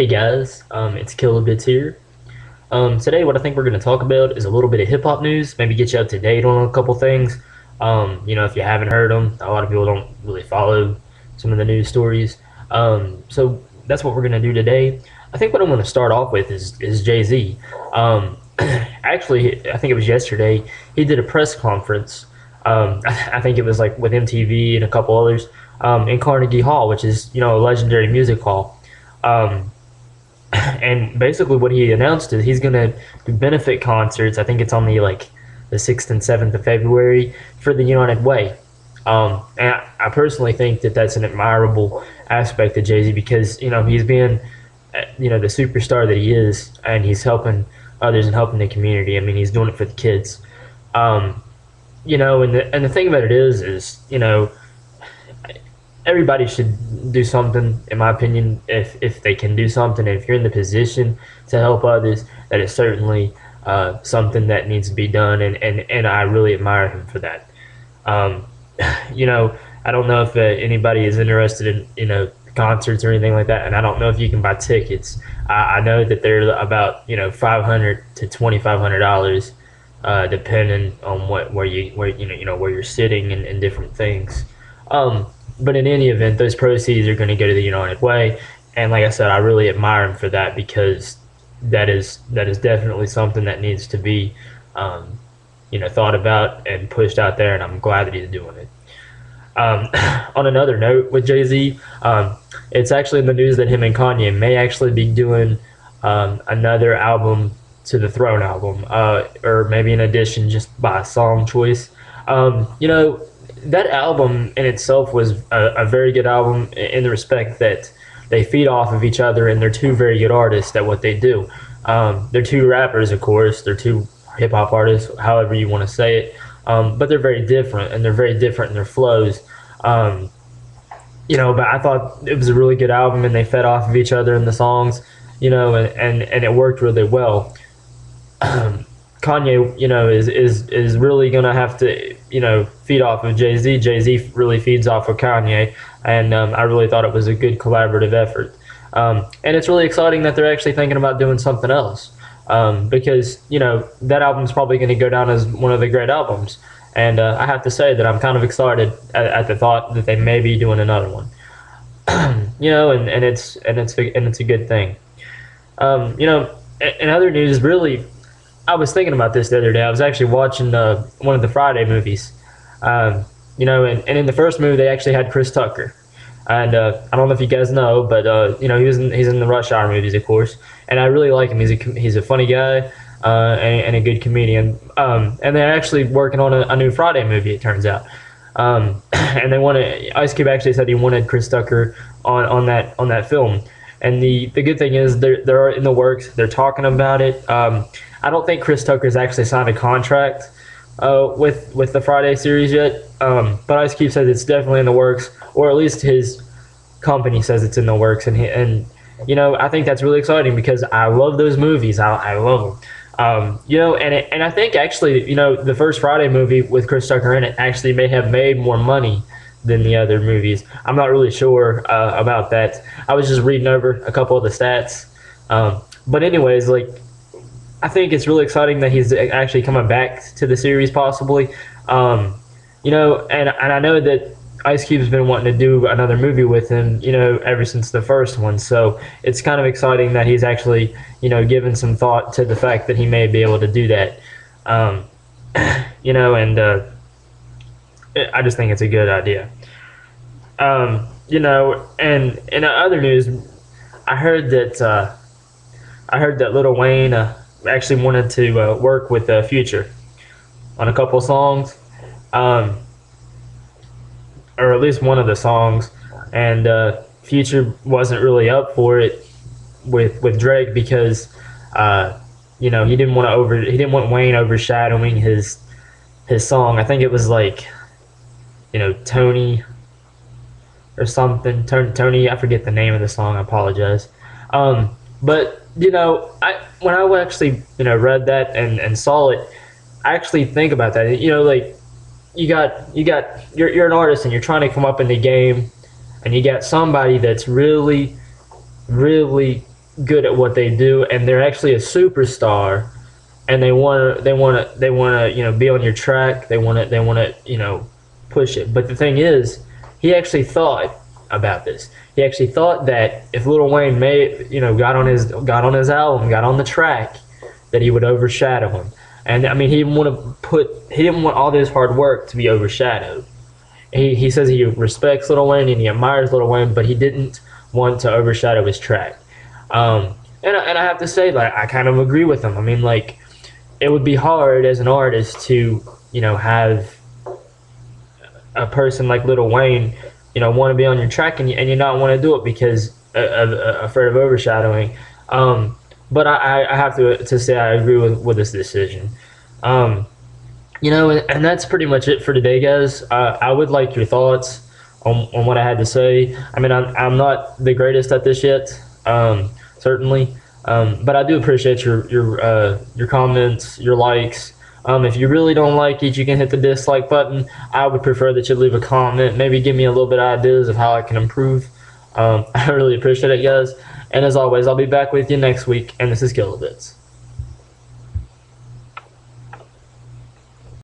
Hey guys, it's Killobits here. Today, what I think we're going to talk about is a little bit of hip hop news, maybe get you up to date on a couple things. If you haven't heard them, a lot of people don't really follow some of the news stories. So that's what we're going to do today. I think what I'm going to start off with is Jay Z. Actually, I think it was yesterday. He did a press conference. I think it was like with MTV and a couple others in Carnegie Hall, which is a legendary music hall. Um, and basically what he announced is he's gonna do benefit concerts. I think it's on the 6th and 7th of February for the United Way. And I personally think that that's an admirable aspect of Jay Z because he's been the superstar that he is, and he's helping others and helping the community. I mean, he's doing it for the kids. Um, and the thing about it is everybody should do something, in my opinion, if they can do something. If you're in the position to help others, that is certainly something that needs to be done, and I really admire him for that. um, I don't know if anybody is interested in concerts or anything like that, and I don't know if you can buy tickets. I know that they're about $500 to $2,500, depending on where you're sitting and different things. Um, but in any event, those proceeds are going to go to the United Way, and like I said, I really admire him for that because that is definitely something that needs to be thought about and pushed out there, and I'm glad that he's doing it. Um, on another note, with Jay Z, it's actually in the news that him and Kanye may actually be doing another album to the Throne album, or maybe an addition just by song choice. That album in itself was a very good album in the respect that they feed off of each other, and they're two very good artists at what they do. They're two rappers, of course. They're two hip hop artists, however you want to say it. But they're very different, and they're very different in their flows. Um, but I thought it was a really good album, and they fed off of each other in the songs, and it worked really well. Kanye, is really gonna have to, feed off of Jay Z. Jay Z really feeds off of Kanye, and I really thought it was a good collaborative effort. And it's really exciting that they're actually thinking about doing something else, because that album's probably going to go down as one of the great albums. And I have to say that I'm kind of excited at the thought that they may be doing another one. And it's a good thing. In other news, really, I was thinking about this the other day. I was actually watching one of the Friday movies. And in the first movie, they actually had Chris Tucker. And I don't know if you guys know, but he's in the Rush Hour movies, of course. And I really like him. He's a funny guy, and a good comedian. And they're actually working on a new Friday movie, it turns out. And they wanted Ice Cube actually said he wanted Chris Tucker on that film. And the good thing is they're in the works. They're talking about it. I don't think Chris Tucker's actually signed a contract with the Friday series yet. But Ice Cube says it's definitely in the works, or at least his company says it's in the works. And I think that's really exciting because I love those movies. I love them. And I think actually, the first Friday movie with Chris Tucker in it actually may have made more money than the other movies. I'm not really sure about that. I was just reading over a couple of the stats. But anyways, I think it's really exciting that he's actually coming back to the series possibly. And I know that Ice Cube's been wanting to do another movie with him, ever since the first one. So it's kind of exciting that he's actually, given some thought to the fact that he may be able to do that. Um, and I just think it's a good idea. And in other news, I heard that Lil Wayne actually wanted to work with Future on a couple songs, um, or at least one of the songs, and Future wasn't really up for it with Drake because he didn't want Wayne overshadowing his song. I think it was Tony or something. Tony, I forget the name of the song. I apologize. But I when I actually read that and saw it, I actually think about that. You're an artist and you're trying to come up in the game, and you got somebody that's really good at what they do, and they're actually a superstar, and they want to be on your track. They want to push it. But the thing is, he actually thought about this. He actually thought that if Lil Wayne got on his album, got on the track, that he would overshadow him. And I mean, he didn't want all this hard work to be overshadowed. He says he respects Lil Wayne and he admires Lil Wayne, but he didn't want to overshadow his track. And I have to say, like, I kind of agree with him. I mean, like, it would be hard as an artist to have a person like Lil Wayne want to be on your track, and you not want to do it because afraid of overshadowing. But I have to say I agree with this decision. And that's pretty much it for today, guys. I would like your thoughts on what I had to say. I mean, I'm not the greatest at this yet, certainly, but I do appreciate your comments, your likes. If you really don't like it, you can hit the dislike button. I would prefer that you leave a comment, maybe give me a little bit of ideas of how I can improve. I really appreciate it, guys. And as always, I'll be back with you next week, and this is Killobits.